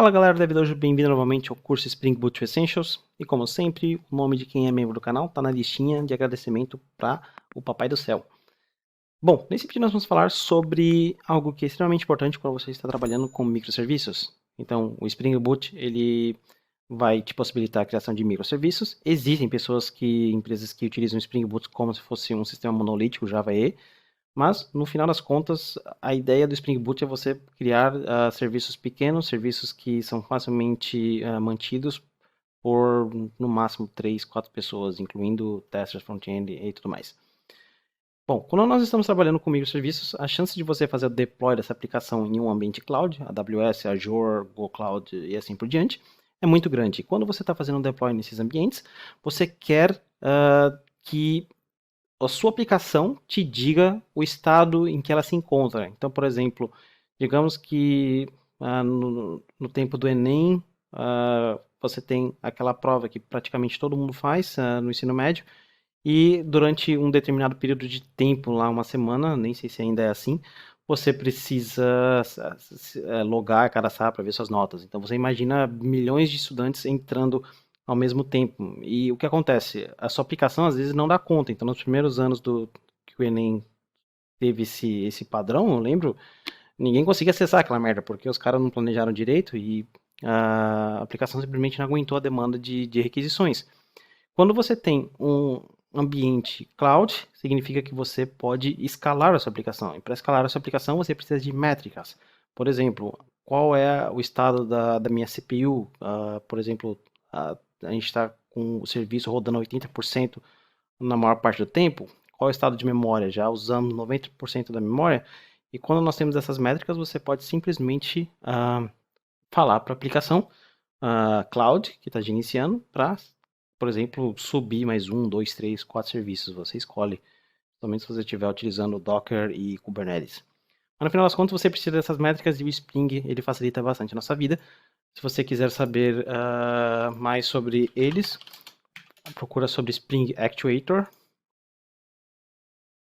Fala galera da vida, hoje bem-vindo novamente ao curso Spring Boot Essentials. E como sempre, o nome de quem é membro do canal está na listinha de agradecimento para o Papai do Céu. Bom, nesse vídeo nós vamos falar sobre algo que é extremamente importante quando você está trabalhando com microserviços. Então, o Spring Boot ele vai te possibilitar a criação de microserviços. Existem empresas que utilizam o Spring Boot como se fosse um sistema monolítico Java EE, mas, no final das contas, a ideia do Spring Boot é você criar serviços pequenos, serviços que são facilmente mantidos por, no máximo, 3, 4 pessoas, incluindo testers, front-end e tudo mais. Bom, quando nós estamos trabalhando com microserviços, a chance de você fazer o deploy dessa aplicação em um ambiente cloud, AWS, Azure, Google Cloud e assim por diante, é muito grande. Quando você está fazendo um deploy nesses ambientes, você quer que a sua aplicação te diga o estado em que ela se encontra. Então, por exemplo, digamos que no tempo do Enem, você tem aquela prova que praticamente todo mundo faz no ensino médio, e durante um determinado período de tempo, lá uma semana, nem sei se ainda é assim, você precisa logar, cadastrar para ver suas notas. Então você imagina milhões de estudantes entrando ao mesmo tempo. E o que acontece? A sua aplicação às vezes não dá conta. Então nos primeiros anos que o Enem teve esse padrão, eu lembro, ninguém conseguia acessar aquela merda, porque os caras não planejaram direito e a aplicação simplesmente não aguentou a demanda de requisições. Quando você tem um ambiente cloud, significa que você pode escalar a sua aplicação. E para escalar a sua aplicação, você precisa de métricas. Por exemplo, qual é o estado da minha CPU? Por exemplo, a gente está com o serviço rodando 80% na maior parte do tempo. Qual é o estado de memória? Já usamos 90% da memória. E quando nós temos essas métricas, você pode simplesmente falar para a aplicação cloud, que está iniciando, para, por exemplo, subir mais 1, 2, 3, 4 serviços. Você escolhe, somente se você estiver utilizando Docker e Kubernetes. Mas no final das contas, você precisa dessas métricas e o Spring ele facilita bastante a nossa vida. Se você quiser saber mais sobre eles, procura sobre Spring Actuator,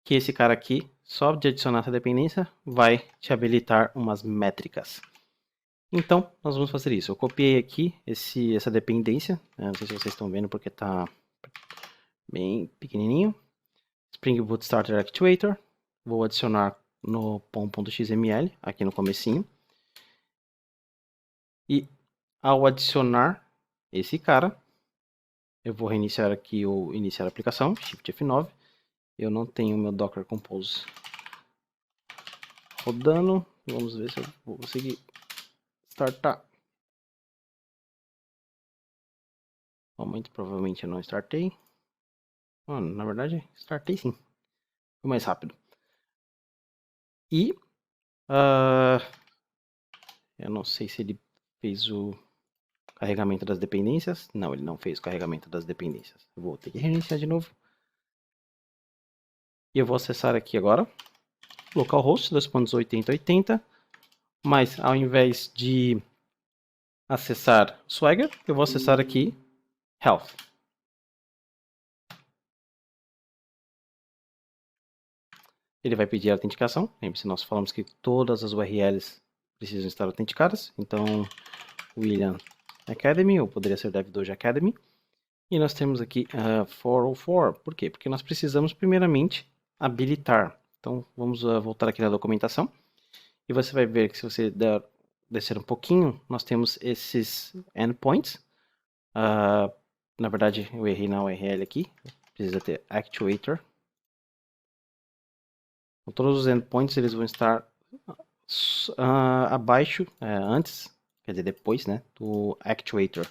que esse cara aqui, só de adicionar essa dependência, vai te habilitar umas métricas. Então, nós vamos fazer isso. Eu copiei aqui essa dependência. Não sei se vocês estão vendo porque está bem pequenininho. Spring Boot Starter Actuator. Vou adicionar no pom.xml, aqui no comecinho. E ao adicionar esse cara, eu vou reiniciar aqui o iniciar a aplicação, Shift F9. Eu não tenho meu Docker Compose rodando. Vamos ver se eu vou conseguir startar. Muito provavelmente eu não startei. Na verdade, startei sim. Foi mais rápido. E eu não sei se ele fez o carregamento das dependências. Não, ele não fez o carregamento das dependências. Eu vou ter que reiniciar de novo. E eu vou acessar aqui agora. Localhost 2.80.80. Mas ao invés de acessar Swagger, eu vou acessar aqui Health. Ele vai pedir a autenticação. Lembre-se, nós falamos que todas as URLs precisam estar autenticadas. Então, William Academy, ou poderia ser Dev2 Academy. E nós temos aqui 404. Por quê? Porque nós precisamos, primeiramente, habilitar. Então, vamos voltar aqui na documentação. E você vai ver que se você descer um pouquinho, nós temos esses endpoints. Na verdade, eu errei na URL aqui. Precisa ter actuator. Então, todos os endpoints eles vão estar abaixo, antes, quer dizer, depois, né, do actuator.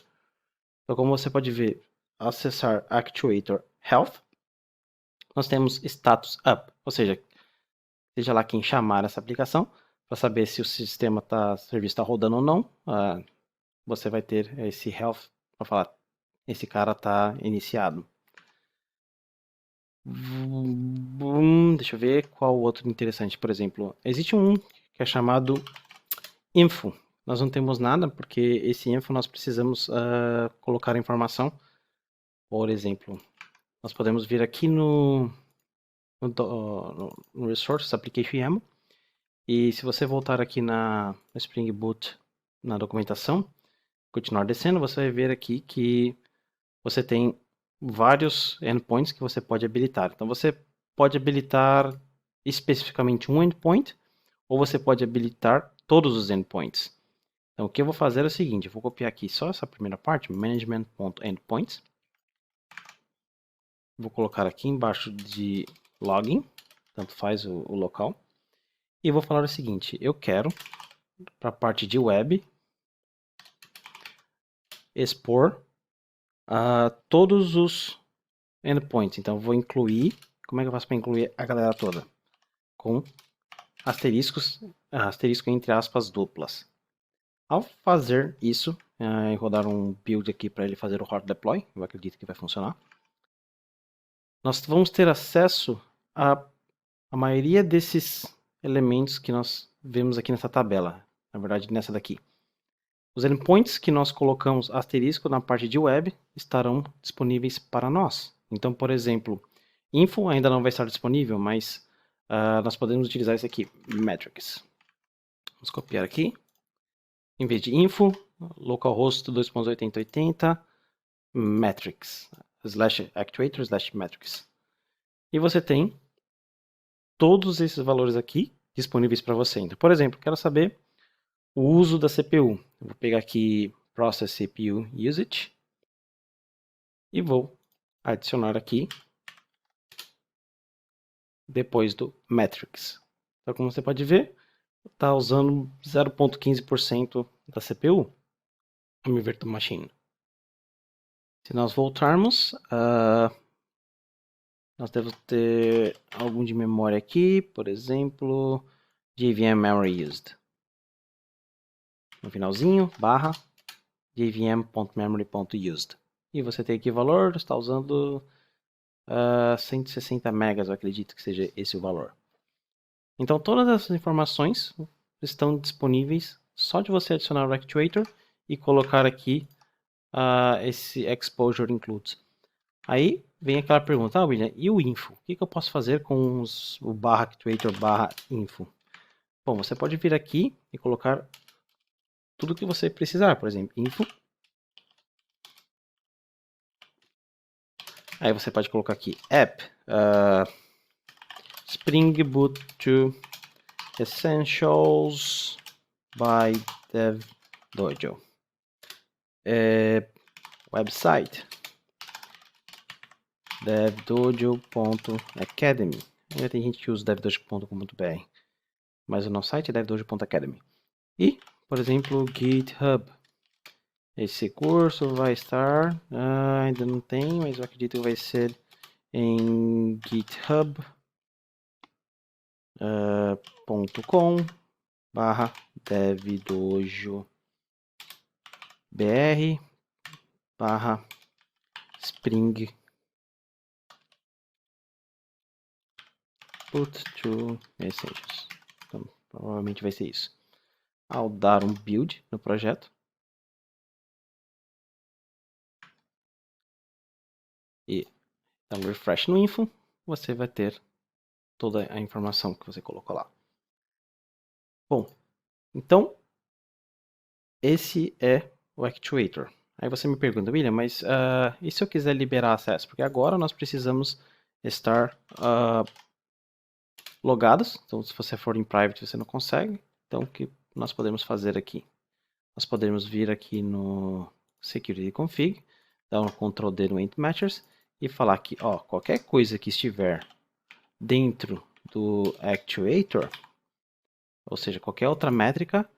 Então, como você pode ver, acessar actuator health, nós temos status up, ou seja lá quem chamar essa aplicação, para saber se o serviço está rodando ou não, você vai ter esse health para falar, esse cara está iniciado. Deixa eu ver qual outro interessante, por exemplo, existe um que é chamado info. Nós não temos nada, porque esse info nós precisamos colocar a informação. Por exemplo, nós podemos vir aqui no Resources Application YAML. E se você voltar aqui no Spring Boot na documentação, continuar descendo, você vai ver aqui que você tem vários endpoints que você pode habilitar. Então você pode habilitar especificamente um endpoint, ou você pode habilitar todos os endpoints. Então o que eu vou fazer é o seguinte, eu vou copiar aqui só essa primeira parte, management.endpoints. Vou colocar aqui embaixo de login, tanto faz o local. E vou falar o seguinte, eu quero, para a parte de web, expor todos os endpoints. Então, vou incluir, como é que eu faço para incluir a galera toda? Com asterisco entre aspas duplas. Ao fazer isso, e rodar um build aqui para ele fazer o hot deploy, eu acredito que vai funcionar. Nós vamos ter acesso a maioria desses elementos que nós vemos aqui nessa tabela. Na verdade, nessa daqui. Os endpoints que nós colocamos asterisco na parte de web estarão disponíveis para nós. Então, por exemplo, info ainda não vai estar disponível, mas nós podemos utilizar esse aqui, metrics. Vamos copiar aqui. Em vez de info, localhost 2.8080, metrics, /actuator /metrics. E você tem todos esses valores aqui disponíveis para você. Então, por exemplo, quero saber o uso da CPU. Eu vou pegar aqui Process CPU Usage e vou adicionar aqui depois do Metrics. Então, como você pode ver, está usando 0.15% da CPU, a minha virtual machine. Se nós voltarmos, nós devemos ter algum de memória aqui, por exemplo, JVM Memory Used. No finalzinho, barra, jvm.memory.used. E você tem aqui o valor, está usando 160 megas, eu acredito que seja esse o valor. Então todas essas informações estão disponíveis só de você adicionar o Actuator e colocar aqui esse Exposure Includes. Aí vem aquela pergunta, William, e o info? O que eu posso fazer com o barra Actuator barra info? Bom, você pode vir aqui e colocar tudo que você precisar, por exemplo, info. Aí você pode colocar aqui app, Spring Boot 2 Essentials by DevDojo. Website devdojo.academy. Ainda tem gente que usa devdojo.com.br, mas o nosso site é devdojo.academy. E, por exemplo, GitHub. Esse curso vai estar, ainda não tem, mas eu acredito que vai ser em github.com/devdojobr/spring boot to essentials. Então, provavelmente vai ser isso. Ao dar um build no projeto, e dar um refresh no info, você vai ter toda a informação que você colocou lá. Bom, então esse é o Actuator. Aí você me pergunta, William, mas e se eu quiser liberar acesso? Porque agora nós precisamos estar logados. Então, se você for em private, você não consegue. Então, o que nós podemos fazer aqui? Nós podemos vir aqui no Security Config, dar um Ctrl D no Int Matchers e falar que qualquer coisa que estiver dentro do Actuator, ou seja, qualquer outra métrica,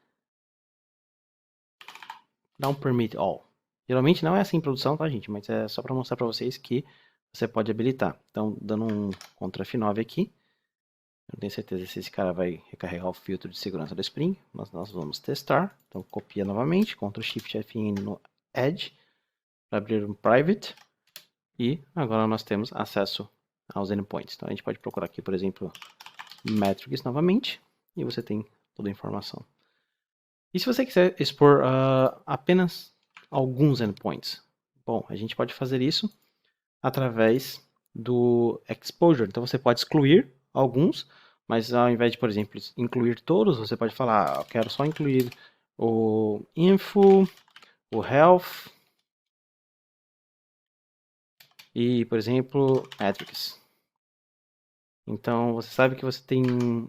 dá um Permit All. Geralmente não é assim em produção, tá, gente? Mas é só para mostrar para vocês que você pode habilitar. Então, dando um Ctrl F9 aqui, eu não tenho certeza se esse cara vai recarregar o filtro de segurança do Spring, mas nós vamos testar. Então, copia novamente, Ctrl Shift Fn no Edge, para abrir um private. E agora nós temos acesso aos endpoints. Então, a gente pode procurar aqui, por exemplo, metrics novamente, e você tem toda a informação. E se você quiser expor apenas alguns endpoints? Bom, a gente pode fazer isso através do exposure. Então você pode excluir alguns, mas ao invés de, por exemplo, incluir todos, você pode falar, eu quero só incluir o info, o health e, por exemplo, metrics. Então, você sabe que você tem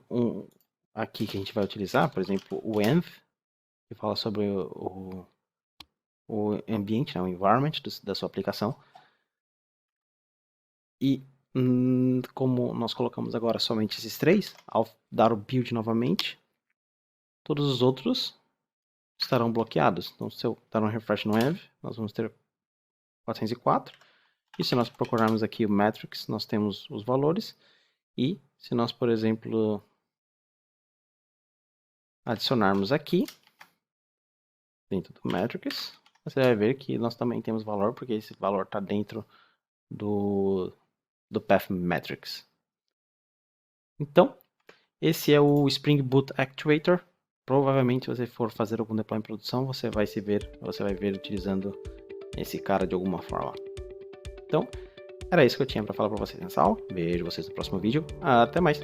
um aqui que a gente vai utilizar, por exemplo, o env, que fala sobre o ambiente, né, o environment da sua aplicação. E como nós colocamos agora somente esses três, ao dar o build novamente, todos os outros estarão bloqueados. Então, se eu dar um refresh no env, nós vamos ter 404. E se nós procurarmos aqui o metrics, nós temos os valores. E se nós, por exemplo, adicionarmos aqui, dentro do metrics, você vai ver que nós também temos valor, porque esse valor está dentro do path metrics. Então, esse é o Spring Boot Actuator. Provavelmente, se você for fazer algum deploy em produção, você vai ver utilizando esse cara de alguma forma. Então, era isso que eu tinha para falar para vocês nessa aula. Vejo vocês no próximo vídeo. Até mais!